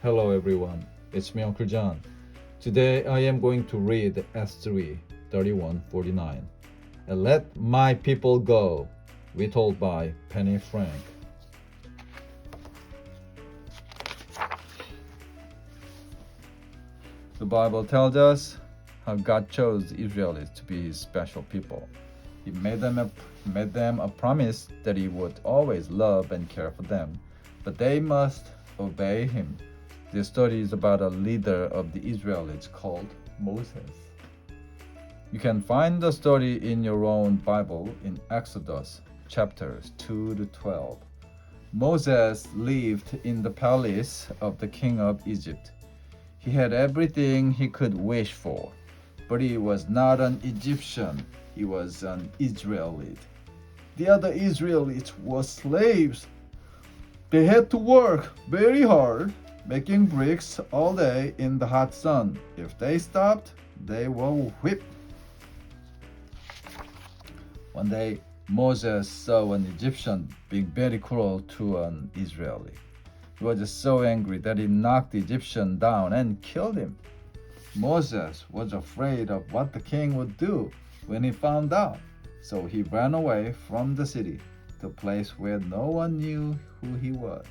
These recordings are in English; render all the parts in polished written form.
Hello everyone, it's me Uncle John. Today I am going to read S3 31:49. And let my people go, retold by Penny Frank. The Bible tells us how God chose the Israelites to be his special people. He made them a promise that he would always love and care for them, but they must obey him. This story is about a leader of the Israelites called Moses. You can find the story in your own Bible in Exodus chapters 2 to 12. Moses lived in the palace of the king of Egypt. He had everything he could wish for, but he was not an Egyptian, he was an Israelite. The other Israelites were slaves. They had to work very hard, making bricks all day in the hot sun. If they stopped, they were whipped. One day, Moses saw an Egyptian being very cruel to an Israeli. He was so angry that he knocked the Egyptian down and killed him. Moses was afraid of what the king would do when he found out, so he ran away from the city to a place where no one knew who he was.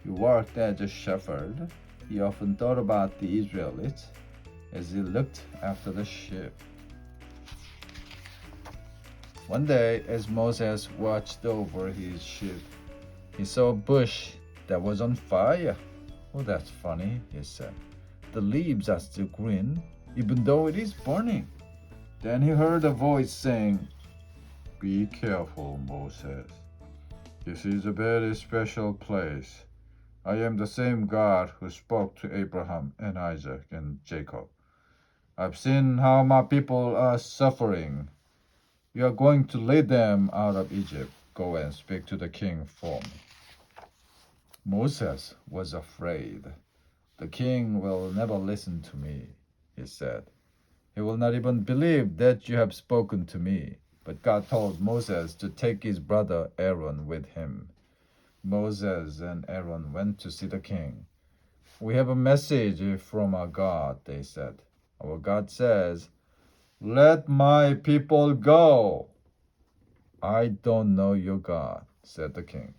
He worked as a shepherd. He often thought about the Israelites as he looked after the sheep. One day, as Moses watched over his sheep, he saw a bush that was on fire. "Oh, that's funny," he said. "The leaves are still green, even though it is burning." Then he heard a voice saying, "Be careful, Moses. This is a very special place. I am the same God who spoke to Abraham and Isaac and Jacob. I've seen how my people are suffering. You are going to lead them out of Egypt. Go and speak to the king for me." Moses was afraid. "The king will never listen to me," he said. "He will not even believe that you have spoken to me." But God told Moses to take his brother Aaron with him. Moses and Aaron went to see the king. "We have a message from our God," they said. "Our God says, 'Let my people go.'" "I don't know your God," said the king.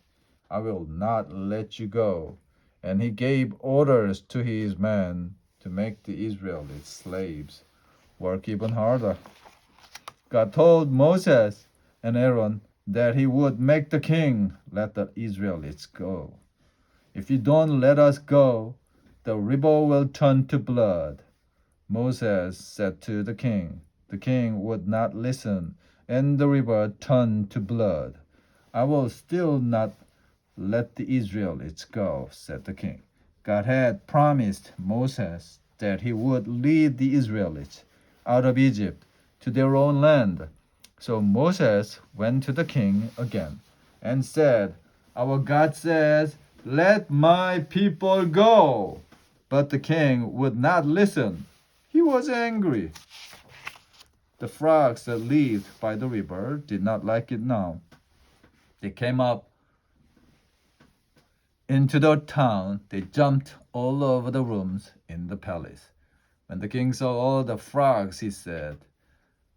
"I will not let you go." And he gave orders to his men to make the Israelite slaves work even harder. God told Moses and Aaron that he would make the king let the Israelites go. "If you don't let us go, the river will turn to blood." Moses said to the king. The king would not listen, and the river turned to blood. "I will still not let the Israelites go," said the king. God had promised Moses that he would lead the Israelites out of Egypt to their own land. So Moses went to the king again and said, "Our God says, 'Let my people go.'" But the king would not listen. He was angry. The frogs that lived by the river did not like it now. They came up into the town. They jumped all over the rooms in the palace. When the king saw all the frogs, he said,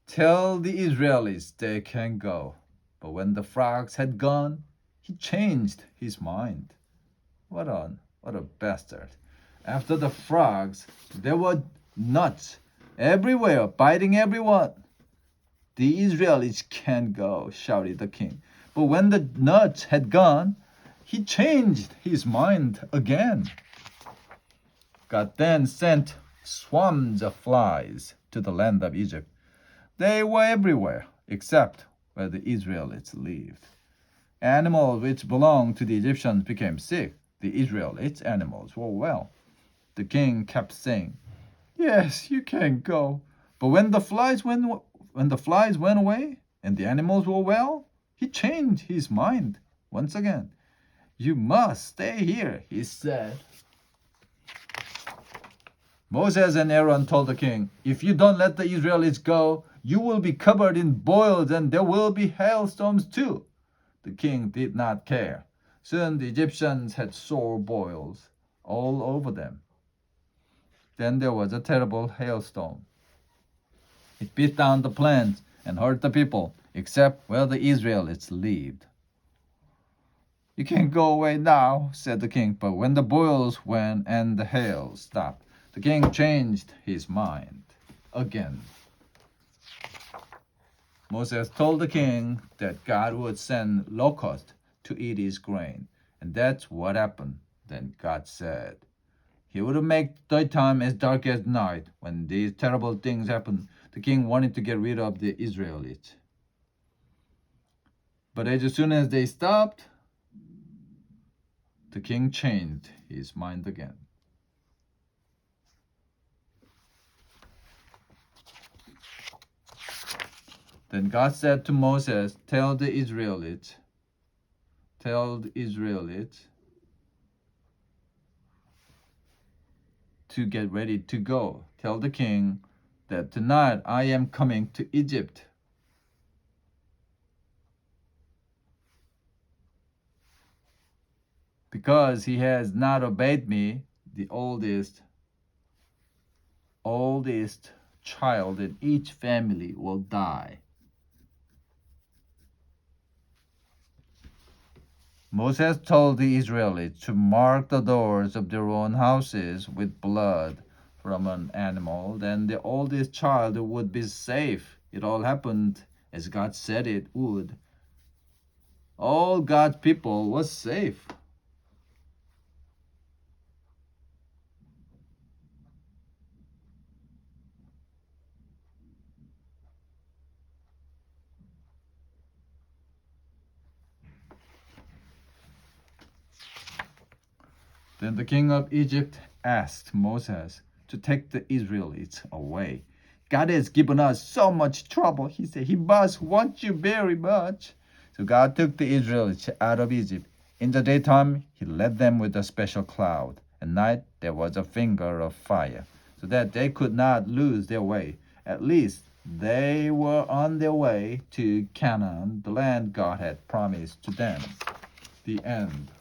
"Tell the Israelis they can go." But when the frogs had gone, he changed his mind. What a bastard. After the frogs, there were nuts everywhere, biting everyone. "The Israelis can go," shouted the king. But when the nuts had gone, he changed his mind again. God then sent swarms of flies to the land of Egypt. They were everywhere, except where the Israelites lived. Animals which belonged to the Egyptians became sick. The Israelites' animals were well. The king kept saying, "Yes, you can go." But when the flies went away and the animals were well, he changed his mind once again. "You must stay here," he said. Moses and Aaron told the king, "If you don't let the Israelites go, you will be covered in boils and there will be hailstorms too." The king did not care. Soon the Egyptians had sore boils. all over them. Then there was a terrible hailstorm. It beat down the plants and hurt the people, except where the Israelites lived. You can't go away now, said the king, but when the boils went and the hail stopped, the king changed his mind again. Moses told the king that God would send locusts to eat his grain, and that's what happened. Then God said he would make daytime as dark as night. When these terrible things happened, the king wanted to get rid of the Israelites. But as soon as they stopped, the king changed his mind again. Then God said to Moses, tell the Israelites to get ready to go. Tell the king that tonight I am coming to Egypt. Because he has not obeyed me, the oldest child in each family will die. Moses told the Israelites to mark the doors of their own houses with blood from an animal. Then the oldest child would be safe. It all happened as God said it would. All God's people was safe. Then the king of Egypt asked Moses to take the Israelites away. God has given us so much trouble, he said. He must want you very much. So God took the Israelites out of Egypt. In the daytime, he led them with a special cloud. At night, there was a finger of fire, so that they could not lose their way. At least they were on their way to Canaan, the land God had promised to them. The end.